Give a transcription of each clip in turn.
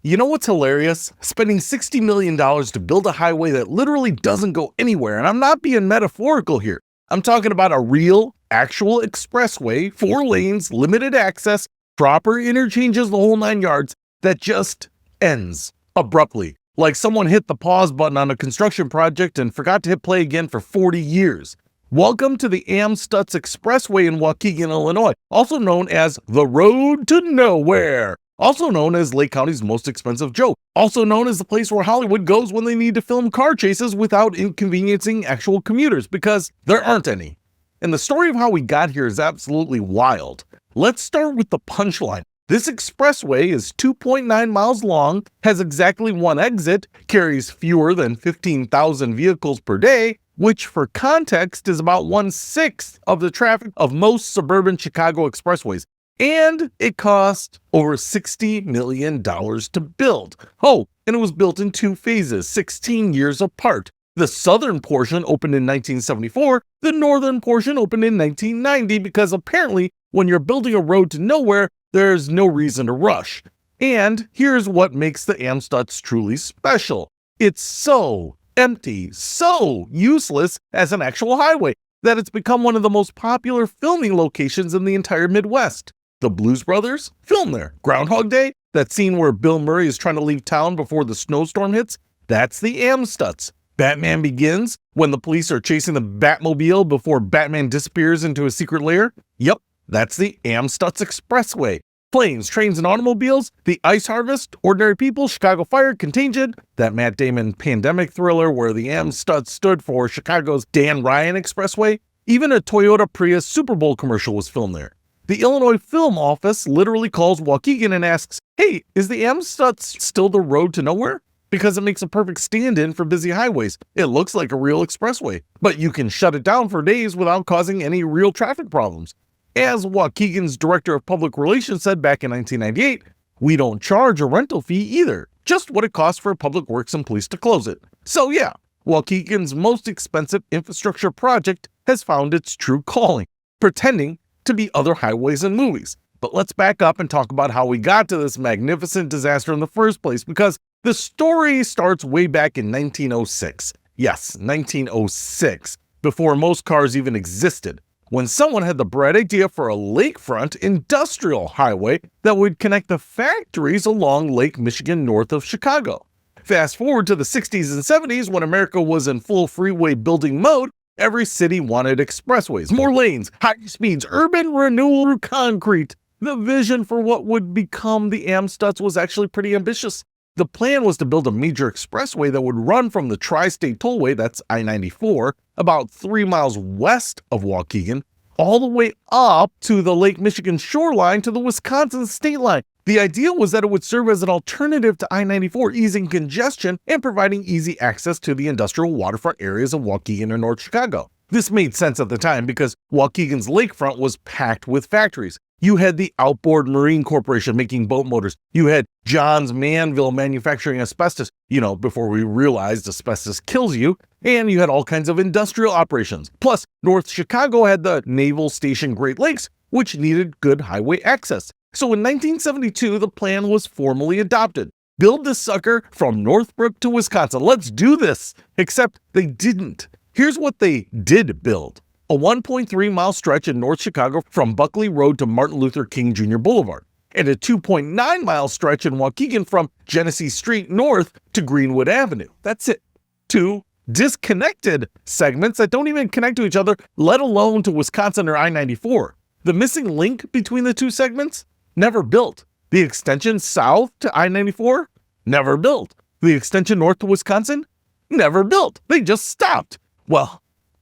You know what's hilarious? Spending $60 million to build a highway that literally doesn't go anywhere. And I'm not being metaphorical here. I'm talking about a real, actual expressway, 4 lanes, limited access, proper interchanges, the whole 9 yards, that just ends abruptly. Like someone hit the pause button on a construction project and forgot to hit play again for 40 years. Welcome to the Amstutz Expressway in Waukegan, Illinois, also known as the Road to Nowhere. Also known as Lake County's most expensive joke. Also known as the place where Hollywood goes when they need to film car chases without inconveniencing actual commuters, because there aren't any. And the story of how we got here is absolutely wild. Let's start with the punchline. This expressway is 2.9 miles long, has exactly 1 exit, carries fewer than 15,000 vehicles per day, which for context is about 1/6 of the traffic of most suburban Chicago expressways. And it cost over $60 million to build. Oh, and it was built in 2 phases, 16 years apart. The southern portion opened in 1974, the northern portion opened in 1990, because apparently when you're building a road to nowhere, there's no reason to rush. And here's what makes the Amstutz truly special. It's so empty, so useless as an actual highway, that it's become one of the most popular filming locations in the entire Midwest. The Blues Brothers film there. Groundhog Day, that scene where Bill Murray is trying to leave town before the snowstorm hits, that's the Amstutz. Batman Begins, when the police are chasing the Batmobile before Batman disappears into a secret lair, yep, that's the Amstutz Expressway. Planes, Trains, and Automobiles, The Ice Harvest, Ordinary People, Chicago Fire, Contagion, that Matt Damon pandemic thriller where the Amstutz stood for Chicago's Dan Ryan Expressway, even a Toyota Prius Super Bowl commercial was filmed there. The Illinois Film Office literally calls Waukegan and asks, hey, is the Amstutz still the road to nowhere? Because it makes a perfect stand-in for busy highways. It looks like a real expressway, but you can shut it down for days without causing any real traffic problems. As Waukegan's director of public relations said back in 1998, we don't charge a rental fee either, just what it costs for public works and police to close it. So yeah, Waukegan's most expensive infrastructure project has found its true calling, pretending to be other highways and movies. But let's back up and talk about how we got to this magnificent disaster in the first place, because the story starts way back in 1906. Yes, 1906, before most cars even existed, when someone had the bright idea for a lakefront industrial highway that would connect the factories along Lake Michigan north of Chicago. Fast forward to the 60s and 70s, when America was in full freeway building mode. Every city wanted expressways, more lanes, higher speeds, urban renewal through concrete. The vision for what would become the Amstutz was actually pretty ambitious. The plan was to build a major expressway that would run from the Tri-State Tollway, that's I-94, about 3 miles west of Waukegan, all the way up to the Lake Michigan shoreline to the Wisconsin state line. The idea was that it would serve as an alternative to I-94, easing congestion and providing easy access to the industrial waterfront areas of Waukegan and North Chicago. This made sense at the time because Waukegan's lakefront was packed with factories. You had the Outboard Marine Corporation making boat motors. You had Johns Manville manufacturing asbestos, before we realized asbestos kills you. And you had all kinds of industrial operations. Plus, North Chicago had the Naval Station Great Lakes, which needed good highway access. So in 1972, the plan was formally adopted. Build this sucker from Northbrook to Wisconsin. Let's do this. Except they didn't. Here's what they did build. A 1.3-mile stretch in North Chicago from Buckley Road to Martin Luther King Jr. Boulevard, and a 2.9-mile stretch in Waukegan from Genesee Street north to Greenwood Avenue. That's it. 2 disconnected segments that don't even connect to each other, let alone to Wisconsin or I-94. The missing link between the 2 segments? Never built. The extension south to I-94? Never built. The extension north to Wisconsin? Never built. They just stopped. Well,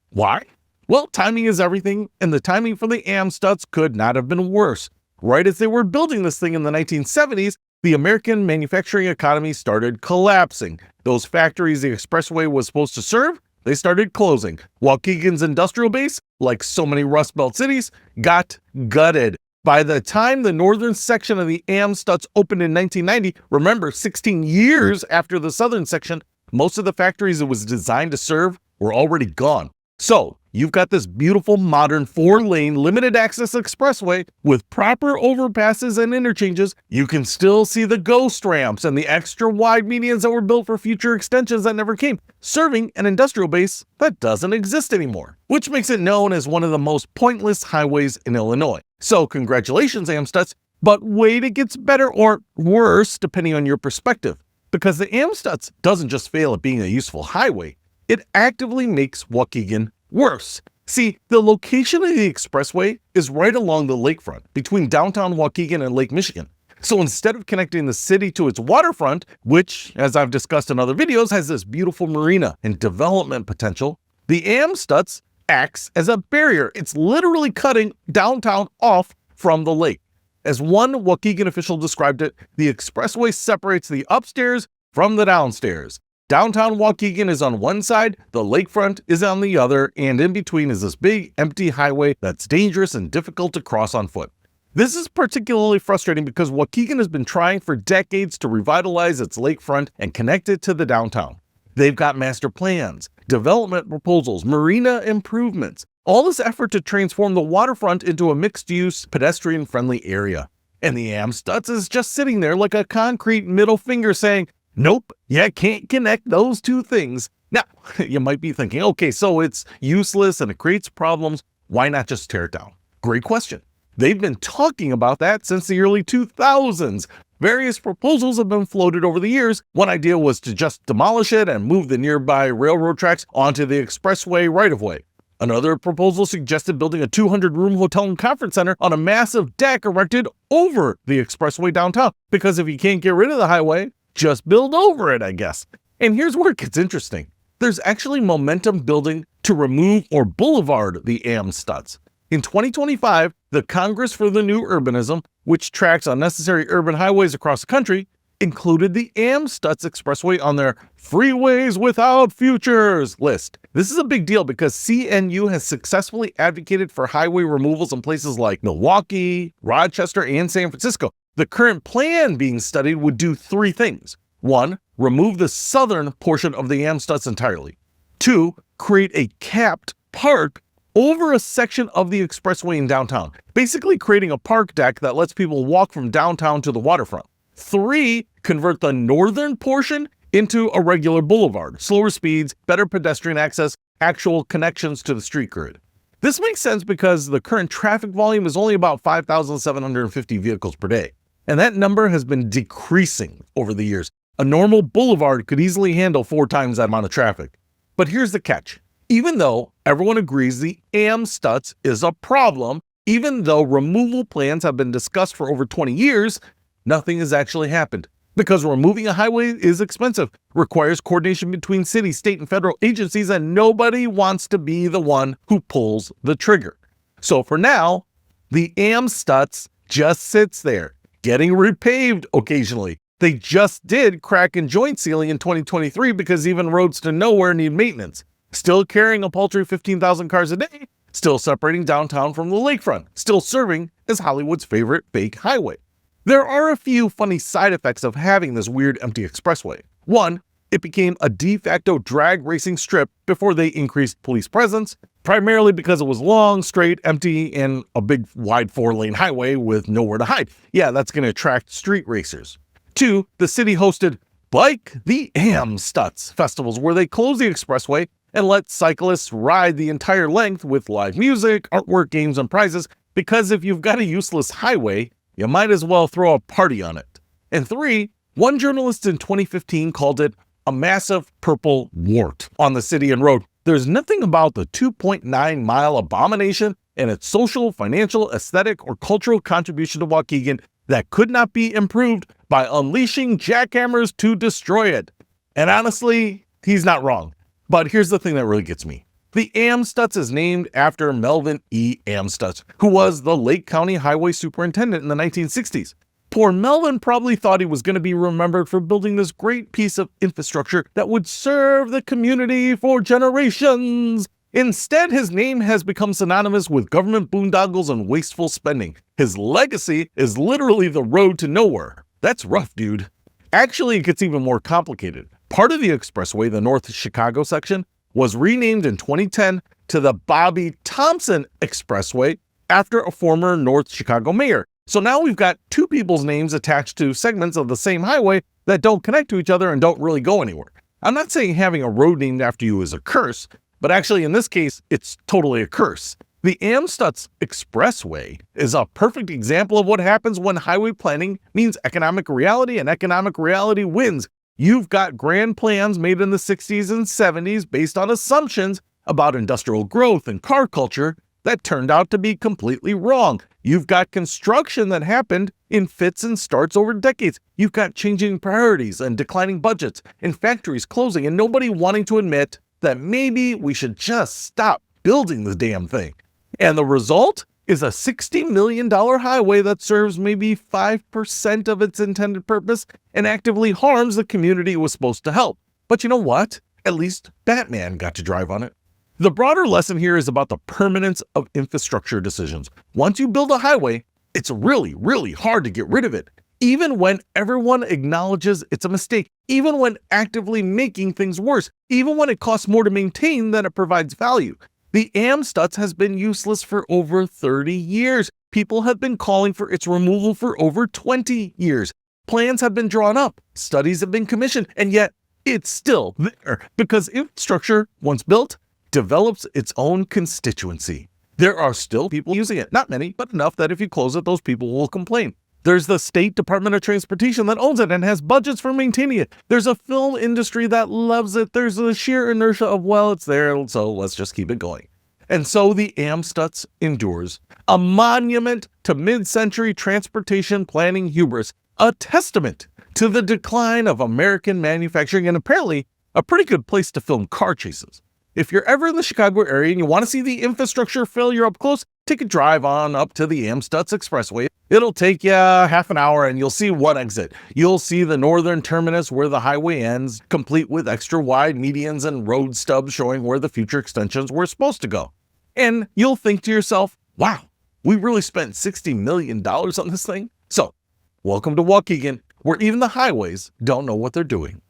why? Well, timing is everything, and the timing for the Amstutz could not have been worse. Right as they were building this thing in the 1970s, the American manufacturing economy started collapsing. Those factories the expressway was supposed to serve, they started closing. Waukegan's industrial base, like so many Rust Belt cities, got gutted. By the time the northern section of the Amstutz opened in 1990, remember 16 years after the southern section, most of the factories it was designed to serve were already gone. So you've got this beautiful modern 4-lane limited access expressway with proper overpasses and interchanges. You can still see the ghost ramps and the extra wide medians that were built for future extensions that never came, serving an industrial base that doesn't exist anymore, which makes it known as one of the most pointless highways in Illinois. So congratulations, Amstuts, but wait, it gets better or worse depending on your perspective, because the Amstuts doesn't just fail at being a useful highway, it actively makes Waukegan worse. See, the location of the expressway is right along the lakefront between downtown Waukegan and Lake Michigan. So instead of connecting the city to its waterfront, which, as I've discussed in other videos, has this beautiful marina and development potential, the Amstuts acts as a barrier. It's literally cutting downtown off from the lake. As one Waukegan official described it, the expressway separates the upstairs from the downstairs. Downtown Waukegan is on one side, the lakefront is on the other, and in between is this big, empty highway that's dangerous and difficult to cross on foot. This is particularly frustrating because Waukegan has been trying for decades to revitalize its lakefront and connect it to the downtown. They've got master plans, development proposals, marina improvements, all this effort to transform the waterfront into a mixed-use, pedestrian-friendly area. And the Amstuts is just sitting there like a concrete middle finger saying, nope, you can't connect those two things. Now, you might be thinking, okay, so it's useless and it creates problems. Why not just tear it down? Great question. They've been talking about that since the early 2000s. Various proposals have been floated over the years. One idea was to just demolish it and move the nearby railroad tracks onto the expressway right-of-way. Another proposal suggested building a 200-room hotel and conference center on a massive deck erected over the expressway downtown, because if you can't get rid of the highway, just build over it, I guess. And here's where it gets interesting. There's actually momentum building to remove or boulevard the Amstuts. In 2025, the Congress for the New Urbanism, which tracks unnecessary urban highways across the country, included the Amstuts Expressway on their Freeways Without Futures list. This is a big deal because CNU has successfully advocated for highway removals in places like Milwaukee, Rochester, and San Francisco. The current plan being studied would do three things. 1, remove the southern portion of the Amstuts entirely. 2, create a capped park over a section of the expressway in downtown, basically creating a park deck that lets people walk from downtown to the waterfront. 3, convert the northern portion into a regular boulevard, slower speeds, better pedestrian access, actual connections to the street grid. This makes sense because the current traffic volume is only about 5,750 vehicles per day. And that number has been decreasing over the years. A normal boulevard could easily handle 4 times that amount of traffic. But here's the catch. Even though everyone agrees the Amstuts is a problem, even though removal plans have been discussed for over 20 years, nothing has actually happened. Because removing a highway is expensive, requires coordination between city, state, and federal agencies, and nobody wants to be the one who pulls the trigger. So for now, the Amstuts just sits there, getting repaved occasionally. They just did crack and joint sealing in 2023 because even roads to nowhere need maintenance. Still carrying a paltry 15,000 cars a day, still separating downtown from the lakefront, still serving as Hollywood's favorite fake highway. There are a few funny side effects of having this weird empty expressway. 1, it became a de facto drag racing strip before they increased police presence, primarily because it was long, straight, empty, and a big wide 4-lane highway with nowhere to hide. Yeah, that's going to attract street racers. 2, the city hosted Bike the Amstuts festivals where they closed the expressway and let cyclists ride the entire length with live music, artwork, games, and prizes, because if you've got a useless highway, you might as well throw a party on it. And 3, one journalist in 2015 called it a massive purple wart on the city and road. There's nothing about the 2.9-mile abomination and its social, financial, aesthetic, or cultural contribution to Waukegan that could not be improved by unleashing jackhammers to destroy it. And honestly, he's not wrong. But here's the thing that really gets me. The Amstuts is named after Melvin E. Amstuts, who was the Lake County Highway Superintendent in the 1960s. Poor Melvin probably thought he was going to be remembered for building this great piece of infrastructure that would serve the community for generations. Instead, his name has become synonymous with government boondoggles and wasteful spending. His legacy is literally the road to nowhere. That's rough, dude. Actually, it gets even more complicated. Part of the expressway, the North Chicago section, was renamed in 2010 to the Bobby Thompson Expressway after a former North Chicago mayor. So now we've got two people's names attached to segments of the same highway that don't connect to each other and don't really go anywhere. I'm not saying having a road named after you is a curse, but actually in this case, it's totally a curse. The Amstutz Expressway is a perfect example of what happens when highway planning means economic reality, and economic reality wins. You've got grand plans made in the 60s and 70s based on assumptions about industrial growth and car culture that turned out to be completely wrong. You've got construction that happened in fits and starts over decades. You've got changing priorities and declining budgets and factories closing and nobody wanting to admit that maybe we should just stop building the damn thing. And the result is a $60 million highway that serves maybe 5% of its intended purpose and actively harms the community it was supposed to help. But you know what? At least Batman got to drive on it. The broader lesson here is about the permanence of infrastructure decisions. Once you build a highway, it's really, really hard to get rid of it. Even when everyone acknowledges it's a mistake, even when actively making things worse, even when it costs more to maintain than it provides value. The Amstutz has been useless for over 30 years. People have been calling for its removal for over 20 years. Plans have been drawn up, studies have been commissioned, and yet it's still there because infrastructure, once built, develops its own constituency. There are still people using it, not many, but enough that if you close it, those people will complain. There's the State Department of Transportation that owns it and has budgets for maintaining it. There's a film industry that loves it. There's the sheer inertia of, well, it's there, so let's just keep it going. And so the Amstutz endures, a monument to mid-century transportation planning hubris, a testament to the decline of American manufacturing, and apparently a pretty good place to film car chases. If you're ever in the Chicago area and you want to see the infrastructure failure up close, take a drive on up to the Amstutz Expressway. It'll take you half an hour and you'll see one exit. You'll see the northern terminus where the highway ends, complete with extra wide medians and road stubs showing where the future extensions were supposed to go. And you'll think to yourself, wow, we really spent $60 million on this thing? So, welcome to Waukegan, where even the highways don't know what they're doing.